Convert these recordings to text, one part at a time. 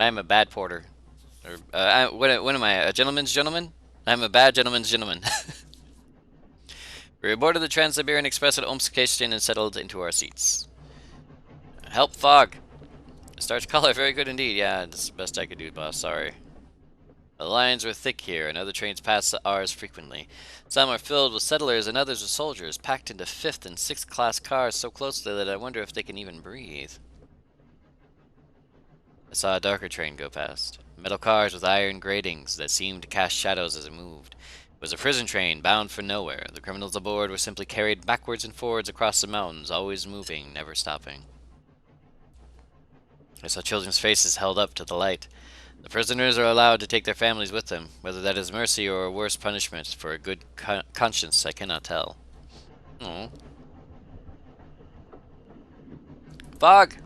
I'm a bad porter. Or, what am I? A gentleman's gentleman? I'm a bad gentleman's gentleman. We boarded the Trans-Siberian Express at Omsk station and settled into our seats. Help fog. Starch color, very good indeed. Yeah, that's the best I could do, boss. Sorry. The lines were thick here, and other trains pass ours frequently. Some are filled with settlers and others with soldiers, packed into fifth and sixth class cars so closely that I wonder if they can even breathe. I saw a darker train go past. Metal cars with iron gratings that seemed to cast shadows as it moved. It was a prison train bound for nowhere. The criminals aboard were simply carried backwards and forwards across the mountains, always moving, never stopping. I saw children's faces held up to the light. The prisoners are allowed to take their families with them. Whether that is mercy or a worse punishment for a good conscience, I cannot tell. Oh. Fog!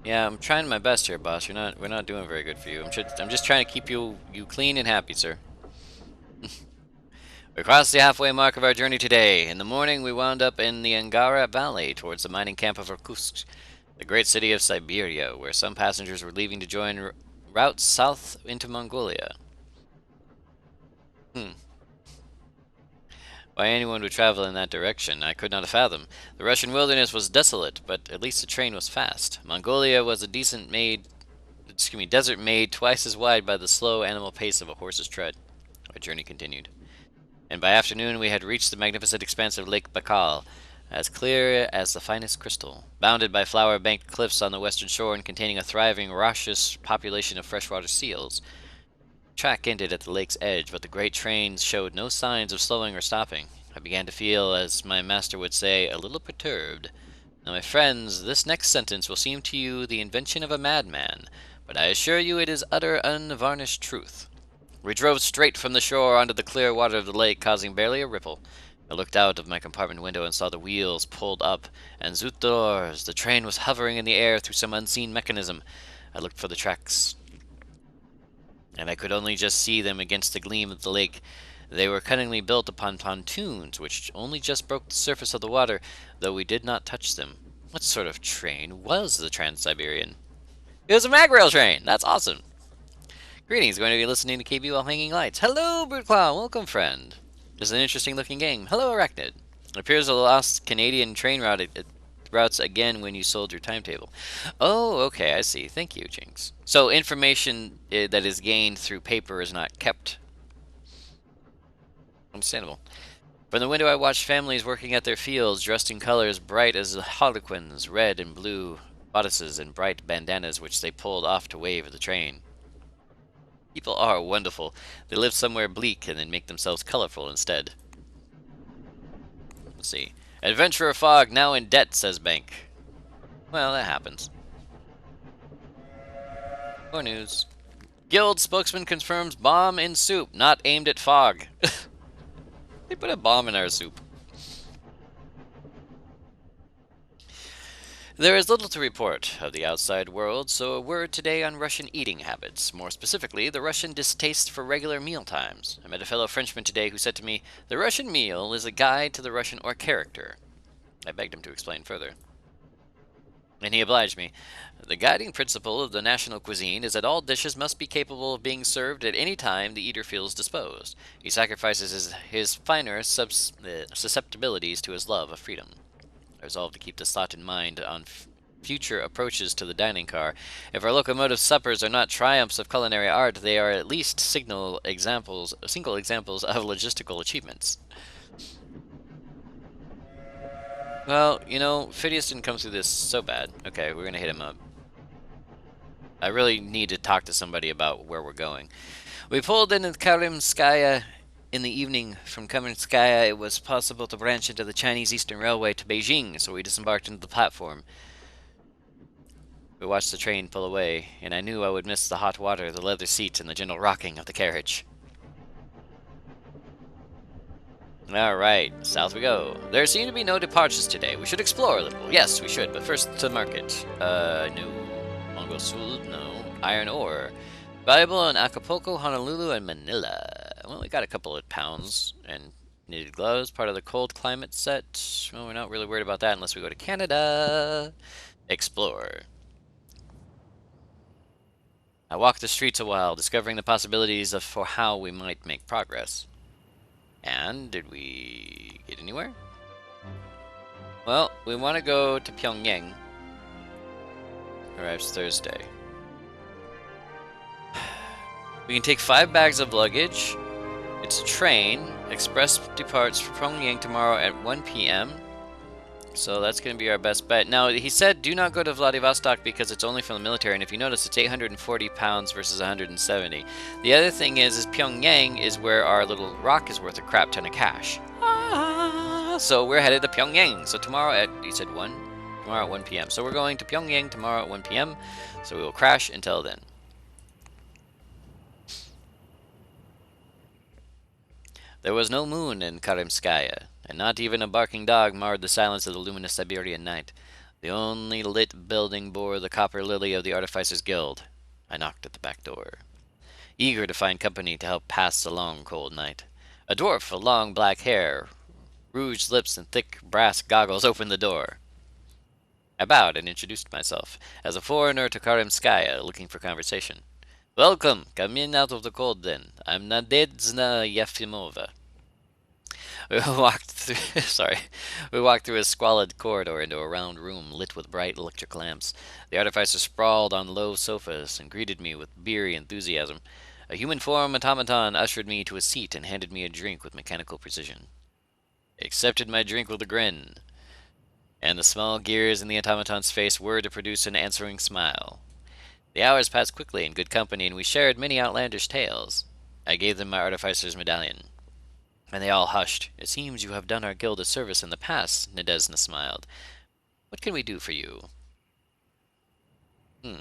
Yeah, I'm trying my best here, boss. We're not doing very good for you. I'm just trying to keep you clean and happy, sir. We crossed the halfway mark of our journey today. In the morning, we wound up in the Angara Valley towards the mining camp of Irkutsk, the great city of Siberia, where some passengers were leaving to join routes south into Mongolia. Hmm. Why anyone would travel in that direction, I could not fathom. The Russian wilderness was desolate, but at least the train was fast. Mongolia was a desert made twice as wide by the slow animal pace of a horse's tread. Our journey continued, and by afternoon we had reached the magnificent expanse of Lake Baikal, as clear as the finest crystal, bounded by flower-banked cliffs on the western shore and containing a thriving, raucous population of freshwater seals. Track ended at the lake's edge, but the great train showed no signs of slowing or stopping. I began to feel, as my master would say, a little perturbed. Now, my friends, this next sentence will seem to you the invention of a madman, but I assure you it is utter, unvarnished truth. We drove straight from the shore onto the clear water of the lake, causing barely a ripple. I looked out of my compartment window and saw the wheels pulled up, and zoot doors, the train was hovering in the air through some unseen mechanism. I looked for the tracks, and I could only just see them against the gleam of the lake. They were cunningly built upon pontoons, which only just broke the surface of the water, though we did not touch them. What sort of train was the Trans-Siberian? It was a mag rail train! That's awesome! Greetings, going to be listening to KB while hanging lights. Hello, Brute Clown! Welcome, friend! This is an interesting looking game. Hello, Arachnid! It appears the lost Canadian train routes again when you sold your timetable. Oh, okay, I see. Thank you, Jinx. So information that is gained through paper is not kept. Understandable. From the window I watched families working at their fields, dressed in colors bright as harlequins, red and blue bodices and bright bandanas which they pulled off to wave at the train. People are wonderful. They live somewhere bleak and then make themselves colorful instead. Let's see. Adventurer Fog now in debt, says Bank. Well, that happens. More news. Guild spokesman confirms bomb in soup, not aimed at Fog. They put a bomb in our soup. There is little to report of the outside world, so a word today on Russian eating habits, more specifically, the Russian distaste for regular meal times. I met a fellow Frenchman today who said to me, "The Russian meal is a guide to the Russian or character." I begged him to explain further, and he obliged me. The guiding principle of the national cuisine is that all dishes must be capable of being served at any time the eater feels disposed. He sacrifices his finer susceptibilities to his love of freedom. I resolved to keep this thought in mind on future approaches to the dining car. If our locomotive suppers are not triumphs of culinary art, they are at least single examples of logistical achievements. Well, you know, Phidias didn't come through this so bad. Okay, we're gonna hit him up. I really need to talk to somebody about where we're going. We pulled into Karimskaya in the evening. From Karimskaya, it was possible to branch into the Chinese Eastern Railway to Beijing, so we disembarked into the platform. We watched the train pull away, and I knew I would miss the hot water, the leather seats, and the gentle rocking of the carriage. Alright, south we go. There seem to be no departures today. We should explore a little. Yes, we should, but first to the market. No. Mongol Sud, no. Iron ore. Valuable in Acapulco, Honolulu, and Manila. Well, we got a couple of pounds and knitted gloves, part of the cold climate set. Well, we're not really worried about that unless we go to Canada. Explore. I walked the streets a while, discovering the possibilities for how we might make progress. And did we get anywhere? Well, we want to go to Pyongyang. Arrives Thursday. We can take 5 bags of luggage. It's a train. Express departs for Pyongyang tomorrow at 1 p.m. So that's going to be our best bet. Now, he said do not go to Vladivostok because it's only for the military, and if you notice, it's 840 pounds versus 170. The other thing is Pyongyang is where our little rock is worth a crap ton of cash. So we're headed to Pyongyang. So tomorrow at, he said 1? Tomorrow at 1 p.m. So we're going to Pyongyang tomorrow at 1 p.m. So we will crash until then. There was no moon in Karimskaya, and not even a barking dog marred the silence of the luminous Siberian night. The only lit building bore the copper lily of the Artificers' Guild. I knocked at the back door, eager to find company to help pass the long, cold night. A dwarf with long black hair, rouged lips, and thick brass goggles opened the door. I bowed and introduced myself as a foreigner to Karimskaya, looking for conversation. Welcome. Come in out of the cold, then. I'm Nadezhda Yefimova. We walked through a squalid corridor into a round room lit with bright electric lamps. The artificer sprawled on low sofas and greeted me with beery enthusiasm. A human form automaton ushered me to a seat and handed me a drink with mechanical precision. I accepted my drink with a grin, and the small gears in the automaton's face were to produce an answering smile. The hours passed quickly in good company, and we shared many outlandish tales. I gave them my artificer's medallion, and they all hushed. It seems you have done our guild a service in the past, Nadezhda smiled. What can we do for you? I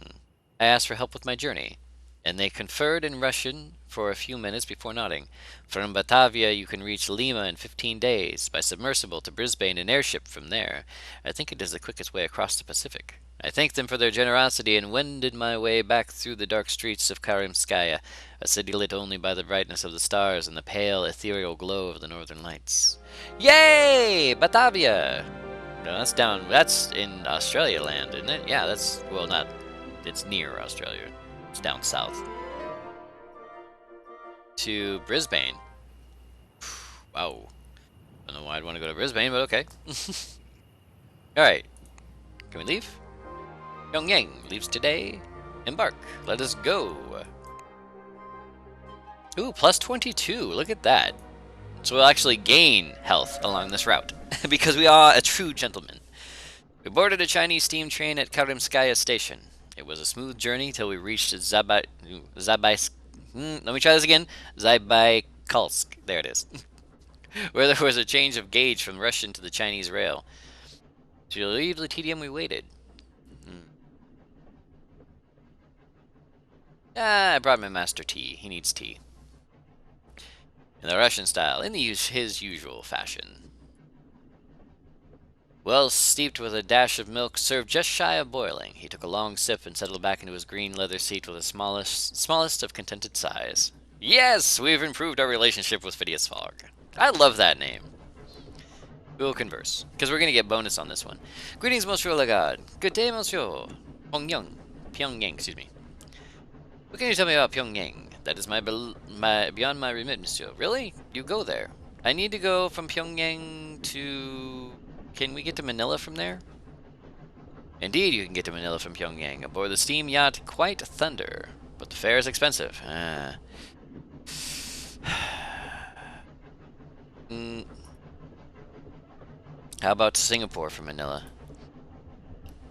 asked for help with my journey, and they conferred in Russian for a few minutes before nodding. From Batavia you can reach Lima in 15 days, by submersible to Brisbane and airship from there. I think it is the quickest way across the Pacific. I thanked them for their generosity and wended my way back through the dark streets of Karimskaya, a city lit only by the brightness of the stars and the pale, ethereal glow of the northern lights. Yay! Batavia! No, that's in Australia land, isn't it? Yeah, it's near Australia. It's down south. To Brisbane. Wow. I don't know why I'd want to go to Brisbane, but okay. Alright. Can we leave? Pyongyang leaves today. Embark. Let us go. Ooh, plus 22. Look at that. So we'll actually gain health along this route, because we are a true gentleman. We boarded a Chinese steam train at Karimskaya Station. It was a smooth journey till we reached Zabaikalsk. There it is. Where there was a change of gauge from Russian to the Chinese rail. To relieve the tedium, we waited. I brought my master tea. He needs tea. In the Russian style, in his usual fashion. Well steeped with a dash of milk, served just shy of boiling. He took a long sip and settled back into his green leather seat with a smallest of contented sighs. Yes, we've improved our relationship with Phidias Fogg. I love that name. We will converse, because we're going to get bonus on this one. Greetings, Monsieur Lagarde. Good day, Monsieur. Pyongyang, excuse me. What can you tell me about Pyongyang? That is beyond my remit, Monsieur. Really? You go there. I need to go from Pyongyang to... Can we get to Manila from there? Indeed, you can get to Manila from Pyongyang aboard the steam yacht White Thunder, but the fare is expensive. How about Singapore from Manila?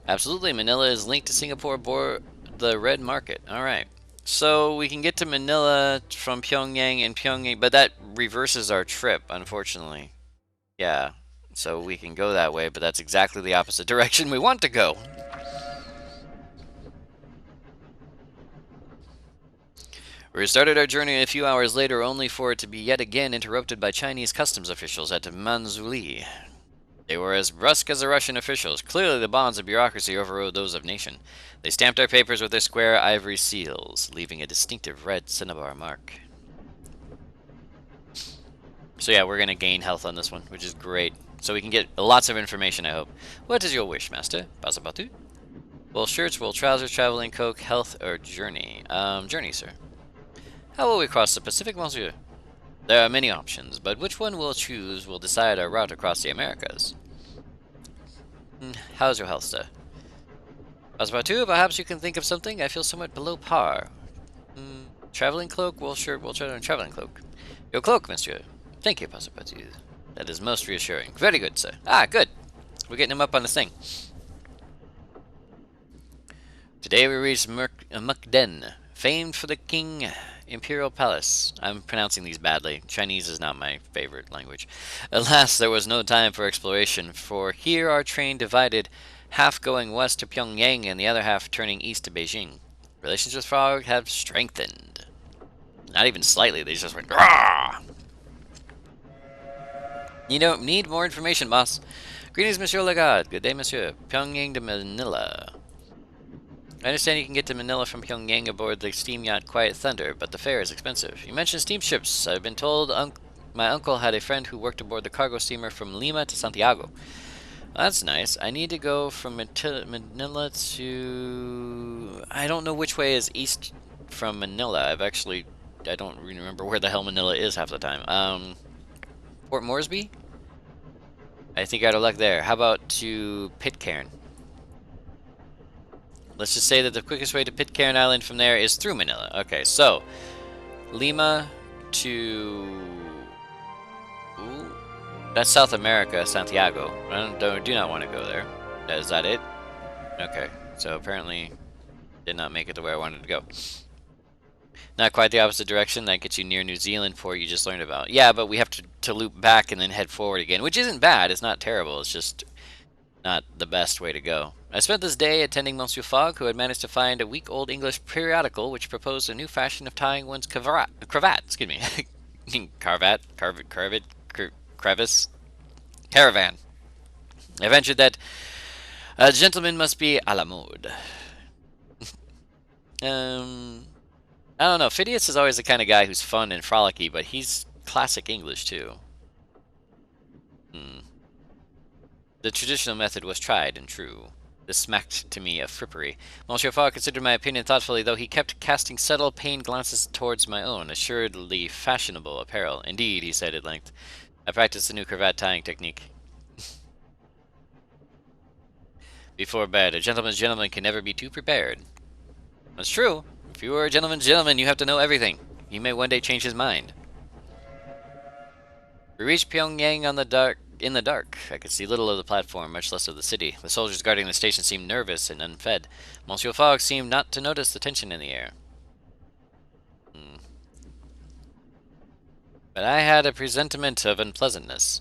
Absolutely, Manila is linked to Singapore aboard the Red Market. Alright. So we can get to Manila from Pyongyang, but that reverses our trip, unfortunately. Yeah, so we can go that way, but that's exactly the opposite direction we want to go. We restarted our journey a few hours later, only for it to be yet again interrupted by Chinese customs officials at Manzhouli. They were as brusque as the Russian officials. Clearly the bonds of bureaucracy overrode those of nation. They stamped our papers with their square ivory seals, leaving a distinctive red cinnabar mark. So yeah, we're going to gain health on this one, which is great. So we can get lots of information, I hope. What is your wish, Master? Passepartout? Wool shirts, wool trousers, traveling coke, health, or journey? Journey, sir. How will we cross the Pacific, monsieur? There are many options, but which one we'll choose will decide our route across the Americas. How's your health, sir? Passepartout, perhaps you can think of something? I feel somewhat below par. Traveling cloak, wool shirt, wool trousers, and traveling cloak. Your cloak, monsieur. Thank you, Passepartout. That is most reassuring. Very good, sir. Ah, good. We're getting him up on this thing. Today we reached Mukden, famed for the King Imperial Palace. I'm pronouncing these badly. Chinese is not my favorite language. Alas, there was no time for exploration, for here our train divided, half going west to Pyongyang and the other half turning east to Beijing. Relations with Frog have strengthened. Not even slightly, they just went, "Rah!" You don't need more information, boss. Greetings, Monsieur Lagarde. Good day, Monsieur. Pyongyang to Manila. I understand you can get to Manila from Pyongyang aboard the steam yacht Quiet Thunder, but the fare is expensive. You mentioned steamships. I've been told my uncle had a friend who worked aboard the cargo steamer from Lima to Santiago. Well, that's nice. I need to go from Manila to... I don't know which way is east from Manila. I don't remember where the hell Manila is half the time. Port Moresby? I think out of luck there. How about to Pitcairn? Let's just say that the quickest way to Pitcairn Island from there is through Manila. Okay, so Lima to... Ooh, that's South America, Santiago. I do not want to go there. Is that it? Okay, so apparently did not make it to where I wanted to go. Not quite the opposite direction. That gets you near New Zealand port you just learned about. Yeah, but we have to loop back and then head forward again, which isn't bad. It's not terrible. It's just not the best way to go. I spent this day attending Monsieur Fogg, who had managed to find a week-old English periodical which proposed a new fashion of tying one's cravat. Excuse me, crevice, caravan. I ventured that a gentleman must be à la mode. I don't know. Phidias is always the kind of guy who's fun and frolicky, but he's classic English too. The traditional method was tried and true. This smacked to me of frippery. Monsieur Fogg considered my opinion thoughtfully, though he kept casting subtle, pained glances towards my own, assuredly fashionable apparel. Indeed, he said at length, I practiced the new cravat tying technique. Before bed, a gentleman's gentleman can never be too prepared. That's true. If you are a gentleman's gentleman, you have to know everything. He may one day change his mind. We reached Pyongyang in the dark. I could see little of the platform, much less of the city. The soldiers guarding the station seemed nervous and unfed. Monsieur Fogg seemed not to notice the tension in the air. But I had a presentiment of unpleasantness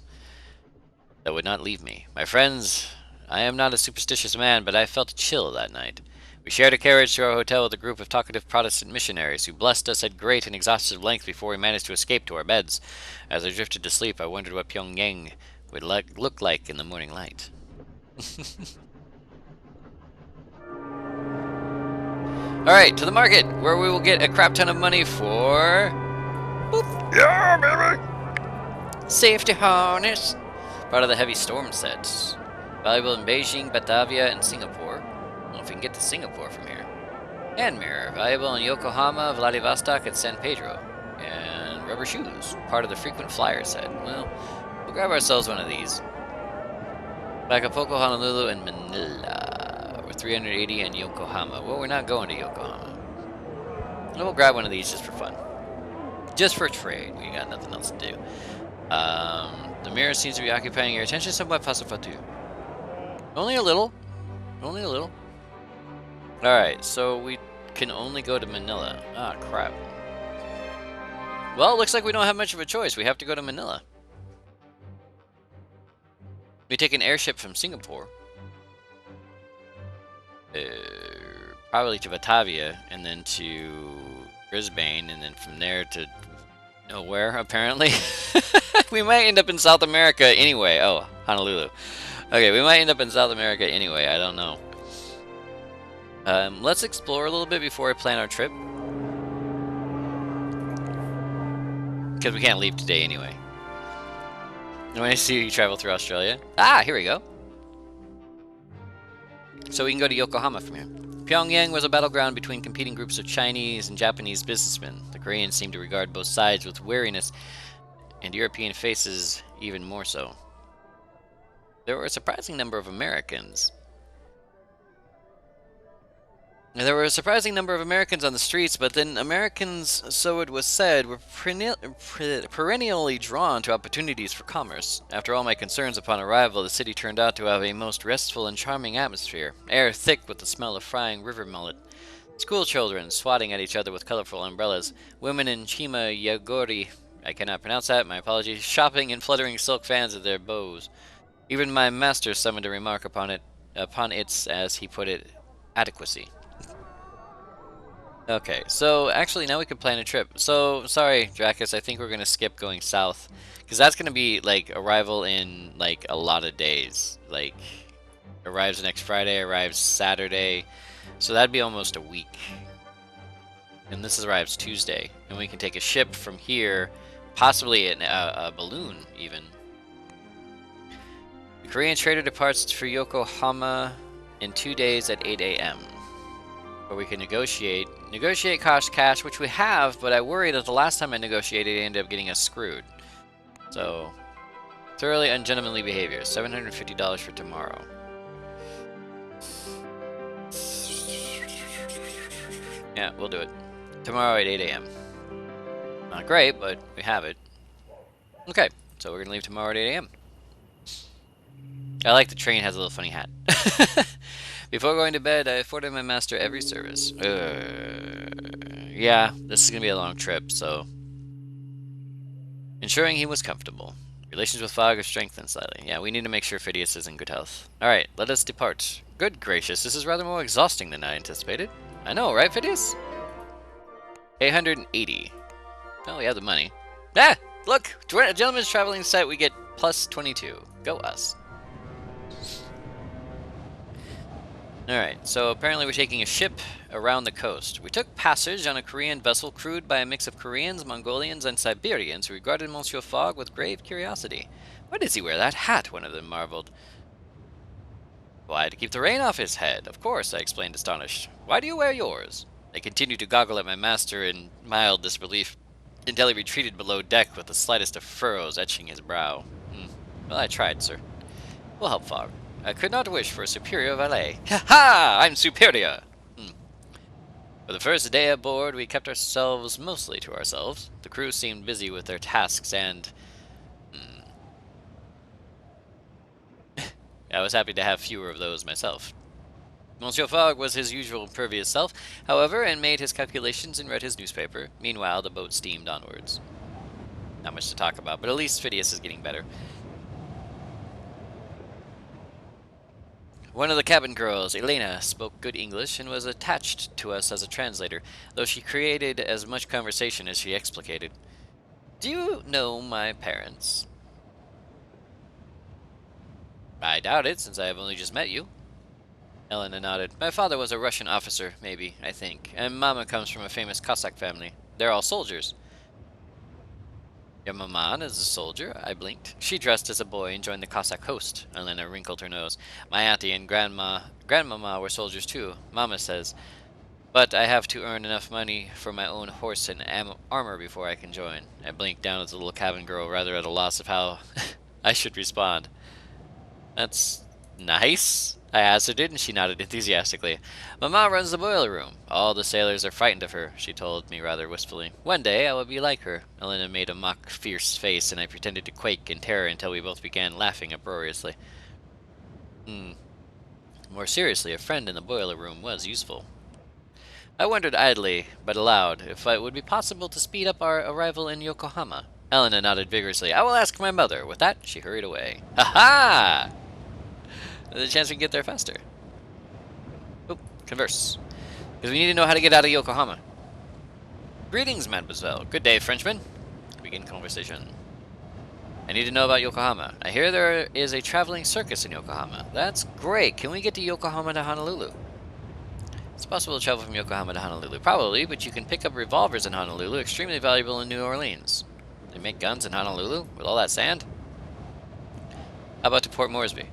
that would not leave me. My friends, I am not a superstitious man, but I felt a chill that night. We shared a carriage to our hotel with a group of talkative Protestant missionaries who blessed us at great and exhaustive length before we managed to escape to our beds. As I drifted to sleep, I wondered what Pyongyang would look like in the morning light. Alright, to the market, where we will get a crap ton of money for... Boop. Yeah, baby! Safety harness! Part of the heavy storm sets. Valuable in Beijing, Batavia, and Singapore. If we can get to Singapore from here. Hand mirror, valuable in Yokohama, Vladivostok, and San Pedro. And rubber shoes, part of the frequent flyer set. Well, we'll grab ourselves one of these. Acapulco, Honolulu, and Manila. We're 380 in Yokohama. Well, we're not going to Yokohama. And we'll grab one of these just for fun. Just for trade. We got nothing else to do. The mirror seems to be occupying your attention somewhat, Passepartout. Only a little. Only a little. Alright, so we can only go to Manila. Ah, crap. Well, it looks like we don't have much of a choice. We have to go to Manila. We take an airship from Singapore. Probably to Batavia, and then to Brisbane, and then from there to nowhere, apparently. We might end up in South America anyway. Oh, Honolulu. Okay, we might end up in South America anyway. I don't know. Let's explore a little bit before I plan our trip. Because we can't leave today anyway. And when I see you travel through Australia... Ah, here we go. so we can go to Yokohama from here. Pyongyang was a battleground between competing groups of Chinese and Japanese businessmen. The Koreans seemed to regard both sides with wariness, and European faces even more so. There were a surprising number of Americans. There were a surprising number of Americans on the streets, but then Americans, so it was said, were perennially drawn to opportunities for commerce. After all my concerns upon arrival, the city turned out to have a most restful and charming atmosphere, air thick with the smell of frying river mullet, school children swatting at each other with colorful umbrellas, women in chima yagori, I cannot pronounce that, my apologies, shopping and fluttering silk fans at their bows. Even my master summoned a remark upon its, as he put it, adequacy. Okay, so actually now we could plan a trip. So, sorry, Dracus, I think we're going to skip going south. Because that's going to be, like, arrival in, like, a lot of days. Like, arrives next Friday, arrives Saturday. So that'd be almost a week. And this arrives Tuesday. And we can take a ship from here, possibly a balloon, even. The Korean trader departs for Yokohama in 2 days at 8 a.m. Or we can negotiate cost cash, which we have, but I worry that the last time I negotiated, it ended up getting us screwed. So, thoroughly ungentlemanly behavior. $750 for tomorrow. Yeah, we'll do it. Tomorrow at 8 a.m. Not great, but we have it. Okay, so we're gonna leave tomorrow at 8 a.m. I like the train has a little funny hat. Before going to bed, I afforded my master every service. Yeah, this is going to be a long trip, so... Ensuring he was comfortable. Relations with Fogg have strengthened slightly. Yeah, we need to make sure Phidias is in good health. Alright, let us depart. Good gracious, this is rather more exhausting than I anticipated. I know, right, Phidias? 880. Oh, we have the money. Ah! Look! A gentleman's traveling site, we get plus 22. Go us. Alright, so apparently we're taking a ship around the coast. We took passage on a Korean vessel crewed by a mix of Koreans, Mongolians, and Siberians who regarded Monsieur Fogg with grave curiosity. Why does he wear that hat? One of them marveled. Why, to keep the rain off his head. Of course, I explained, astonished. Why do you wear yours? They continued to goggle at my master in mild disbelief until he retreated below deck with the slightest of furrows etching his brow. Well, I tried, sir. We'll help Fogg. I could not wish for a superior valet. Ha ha! I'm superior! For the first day aboard, we kept ourselves mostly to ourselves. The crew seemed busy with their tasks and... I was happy to have fewer of those myself. Monsieur Fogg was his usual impervious self, however, and made his calculations and read his newspaper. Meanwhile, the boat steamed onwards. Not much to talk about, but at least Phidias is getting better. One of the cabin girls, Elena, spoke good English and was attached to us as a translator, though she created as much conversation as she explicated. Do you know my parents? I doubt it, since I have only just met you. Elena nodded. My father was a Russian officer, maybe, I think, and Mama comes from a famous Cossack family. They're all soldiers. Your maman is a soldier? I blinked. She dressed as a boy and joined the Cossack host. Elena wrinkled her nose. My auntie and grandmama were soldiers too, Mama says. But I have to earn enough money for my own horse and armor before I can join. I blinked down at the little cabin girl, rather at a loss of how I should respond. That's nice, I hazarded, and she nodded enthusiastically. Mama runs the boiler room. All the sailors are frightened of her, she told me rather wistfully. One day I will be like her. Elena made a mock fierce face, and I pretended to quake in terror until we both began laughing uproariously. More seriously, a friend in the boiler room was useful. I wondered idly, but aloud, if it would be possible to speed up our arrival in Yokohama. Elena nodded vigorously. I will ask my mother. With that, she hurried away. Ha-ha! There's a chance we can get there faster. Oh, converse. Because we need to know how to get out of Yokohama. Greetings, mademoiselle. Good day, Frenchman. Begin conversation. I need to know about Yokohama. I hear there is a traveling circus in Yokohama. That's great. Can we get to Yokohama to Honolulu? It's possible to travel from Yokohama to Honolulu. Probably, but you can pick up revolvers in Honolulu. Extremely valuable in New Orleans. They make guns in Honolulu with all that sand? How about to Port Moresby?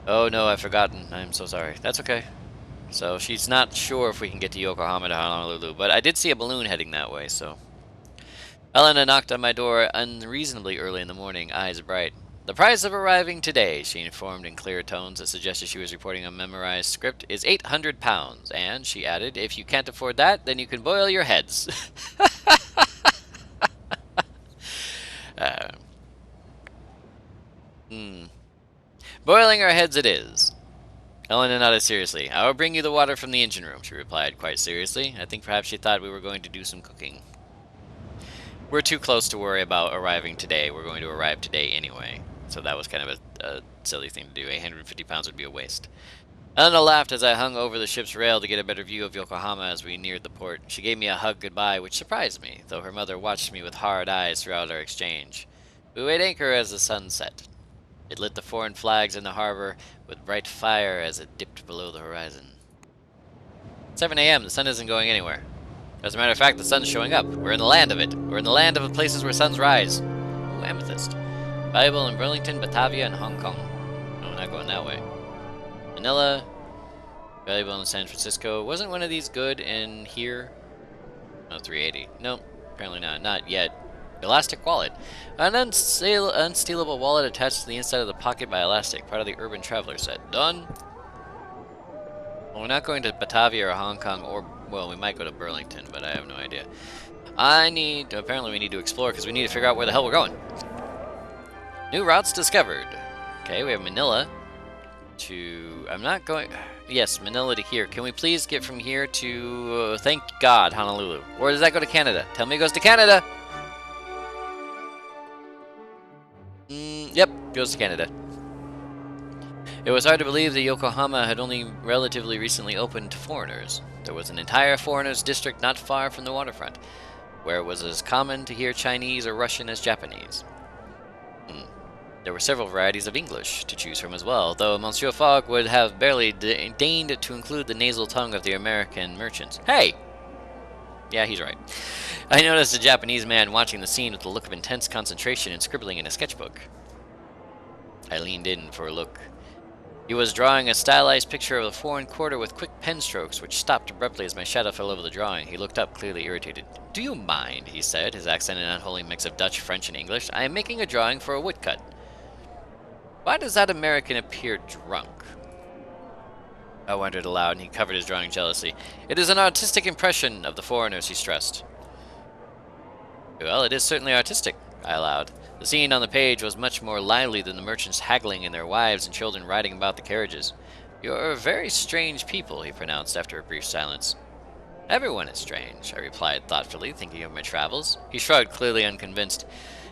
Oh no, I've forgotten. I'm so sorry. That's okay. So she's not sure if we can get to Yokohama to Honolulu, but I did see a balloon heading that way, so. Elena knocked on my door unreasonably early in the morning, eyes bright. The price of arriving today, she informed in clear tones that suggested she was reporting a memorized script, is £800. And, she added, if you can't afford that, then you can boil your heads. uh, hmm. Boiling our heads it is. Elena nodded seriously. I will bring you the water from the engine room, she replied quite seriously. I think perhaps she thought we were going to do some cooking. We're too close to worry about arriving today. We're going to arrive today anyway. So that was kind of a silly thing to do. 850 pounds would be a waste. Elena laughed as I hung over the ship's rail to get a better view of Yokohama as we neared the port. She gave me a hug goodbye, which surprised me, though her mother watched me with hard eyes throughout our exchange. We weighed anchor as the sun set. It lit the foreign flags in the harbor with bright fire as it dipped below the horizon. 7 a.m. The sun isn't going anywhere. As a matter of fact, the sun's showing up. We're in the land of it. We're in the land of the places where suns rise. Ooh, amethyst. Valuable in Burlington, Batavia, and Hong Kong. No, we're not going that way. Manila. Valuable in San Francisco. Wasn't one of these good in here? No, 380. Nope, apparently not. Not yet. Elastic wallet. An unstealable wallet attached to the inside of the pocket by elastic. Part of the Urban Traveler set. Done. Well, we're not going to Batavia or Hong Kong, or, well, we might go to Burlington, but I have no idea. Apparently we need to explore because we need to figure out where the hell we're going. New routes discovered. Okay, we have Manila to, yes, Manila to here. Can we please get from here to, thank God, Honolulu? Or does that go to Canada? Tell me it goes to Canada! Yep, goes to Canada. It was hard to believe that Yokohama had only relatively recently opened to foreigners. There was an entire foreigners district not far from the waterfront, where it was as common to hear Chinese or Russian as Japanese. There were several varieties of English to choose from as well, though Monsieur Fogg would have barely deigned to include the nasal tongue of the American merchants. Hey! Yeah, he's right. I noticed a Japanese man watching the scene with a look of intense concentration and scribbling in a sketchbook. I leaned in for a look. He was drawing a stylized picture of a foreign quarter with quick pen strokes, which stopped abruptly as my shadow fell over the drawing. He looked up, clearly irritated. Do you mind, he said, his accent an unholy mix of Dutch, French, and English. I am making a drawing for a woodcut. Why does that American appear drunk? I wondered aloud, and he covered his drawing jealously. It is an artistic impression of the foreigners, he stressed. Well, it is certainly artistic, I allowed. The scene on the page was much more lively than the merchants haggling and their wives and children riding about the carriages. You're a very strange people, he pronounced after a brief silence. Everyone is strange, I replied thoughtfully, thinking of my travels. He shrugged, clearly unconvinced.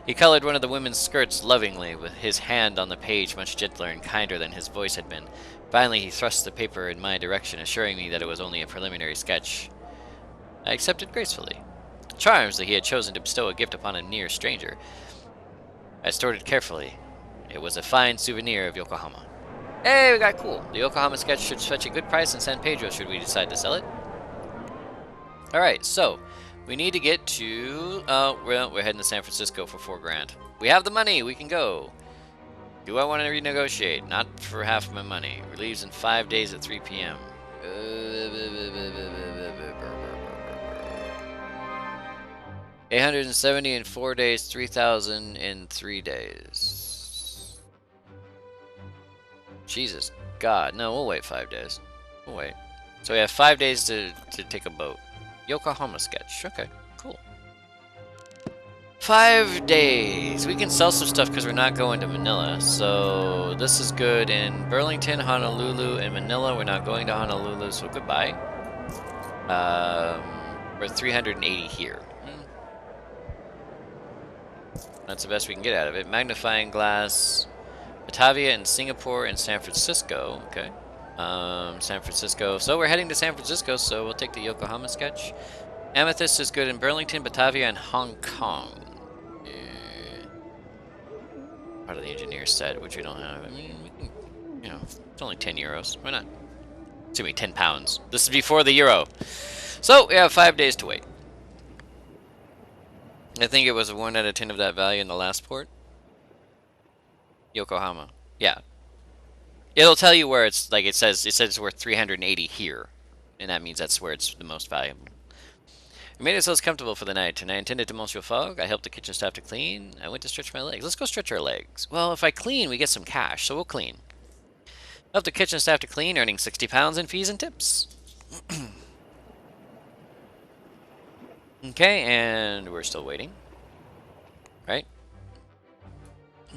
He colored one of the women's skirts lovingly, with his hand on the page much gentler and kinder than his voice had been. Finally, he thrust the paper in my direction, assuring me that it was only a preliminary sketch. I accepted gracefully. Charms that he had chosen to bestow a gift upon a near stranger. I stored it carefully. It was a fine souvenir of Yokohama. Hey, we got cool. The Yokohama sketch should fetch a good price in San Pedro should we decide to sell it. Alright, so we need to get to... we're heading to San Francisco for $4,000. We have the money, we can go. Do I want to renegotiate? Not for half my money. We leaves in 5 days at 3 p.m. 870 in 4 days, 3,000 in 3 days. Jesus God, no, we'll wait 5 days. We'll wait. So we have 5 days to take a boat. Yokohama sketch, okay, cool. 5 days. We can sell some stuff because we're not going to Manila. So this is good in Burlington, Honolulu, and Manila. We're not going to Honolulu, so goodbye. We're 380 here. That's the best we can get out of it. Magnifying glass, Batavia and Singapore and San Francisco. Okay. San Francisco. So we're heading to San Francisco, so we'll take the Yokohama sketch. Amethyst is good in Burlington, Batavia, and Hong Kong. Part of the engineer set, which we don't have. I mean, we can, you know, it's only 10 euros. Why not? It's gonna be 10 pounds. This is before the euro. So we have 5 days to wait. I think it was a 1 out of 10 of that value in the last port. Yokohama. Yeah. It'll tell you where it's, like, it says it's worth 380 here, and that means that's where it's the most valuable. We made ourselves comfortable for the night, and I intended to Monsieur Fogg. I helped the kitchen staff to clean. I went to stretch my legs. Let's go stretch our legs. Well, if I clean, we get some cash, so we'll clean. Helped the kitchen staff to clean, earning £60 in fees and tips. Okay, and we're still waiting. Right?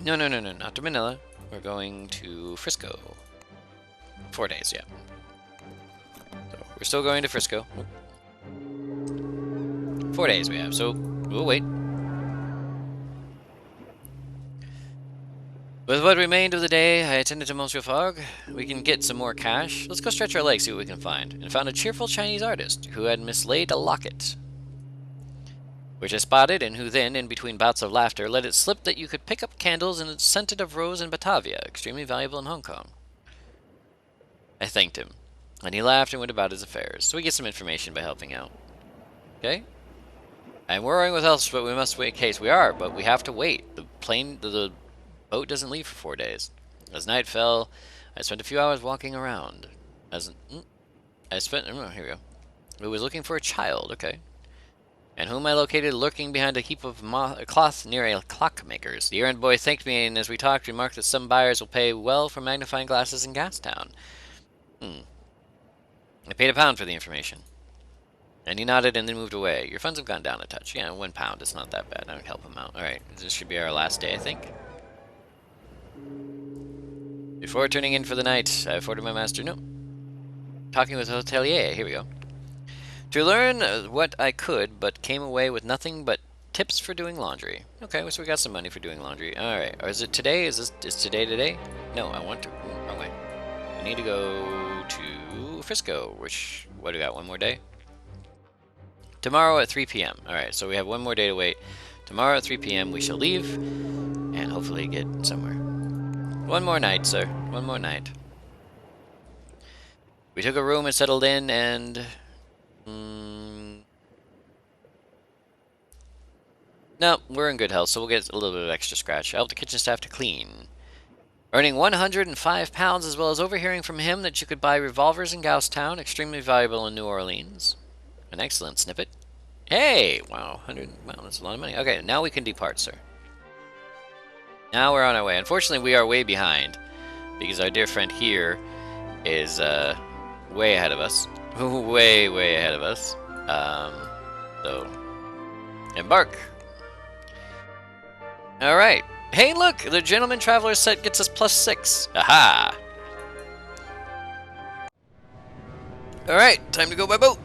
No, not to Manila. We're going to Frisco. 4 days, yeah. So we're still going to Frisco. 4 days we have, so we'll wait. With what remained of the day, I attended to Monsieur Fogg. We can get some more cash. Let's go stretch our legs, see what we can find. And found a cheerful Chinese artist who had mislaid a locket, which I spotted, and who then, in between bouts of laughter, let it slip that you could pick up candles and scented of rose in Batavia, extremely valuable in Hong Kong. I thanked him, and he laughed and went about his affairs. So we get some information by helping out. Okay? I'm worrying with else, but we must wait in case. We are, but we have to wait. The boat doesn't leave for 4 days. As night fell, I spent a few hours walking around. Oh, here we go. Who was looking for a child, okay. And whom I located lurking behind a heap of cloth near a clockmaker's. The errand boy thanked me, and as we talked, remarked that some buyers will pay well for magnifying glasses in Gastown. I paid £1 for the information. And he nodded and then moved away. Your funds have gone down a touch. Yeah, £1. It's not that bad. I would help him out. Alright, this should be our last day, I think. Before turning in for the night, I ordered my master. No. Talking with hotelier. Here we go. To learn what I could, but came away with nothing but tips for doing laundry. Okay, so we got some money for doing laundry. Alright, or is it today? Is today? No, I want to... wrong way. I need to go to Frisco, which... what do we got? One more day? Tomorrow at 3 p.m. Alright, so we have one more day to wait. Tomorrow at 3 p.m. we shall leave, and hopefully get somewhere. One more night, sir. One more night. We took a room and settled in, and... no, we're in good health, so we'll get a little bit of extra scratch. I helped the kitchen staff to clean. Earning £105, as well as overhearing from him that you could buy revolvers in Ghostown, extremely valuable in New Orleans. An excellent snippet. Hey! Wow, wow, that's a lot of money. Okay, now we can depart, sir. Now we're on our way. Unfortunately, we are way behind, because our dear friend here is way ahead of us. way ahead of us. So, embark. Alright. Hey, look! The Gentleman Traveler set gets us +6. Aha! Alright, time to go by boat.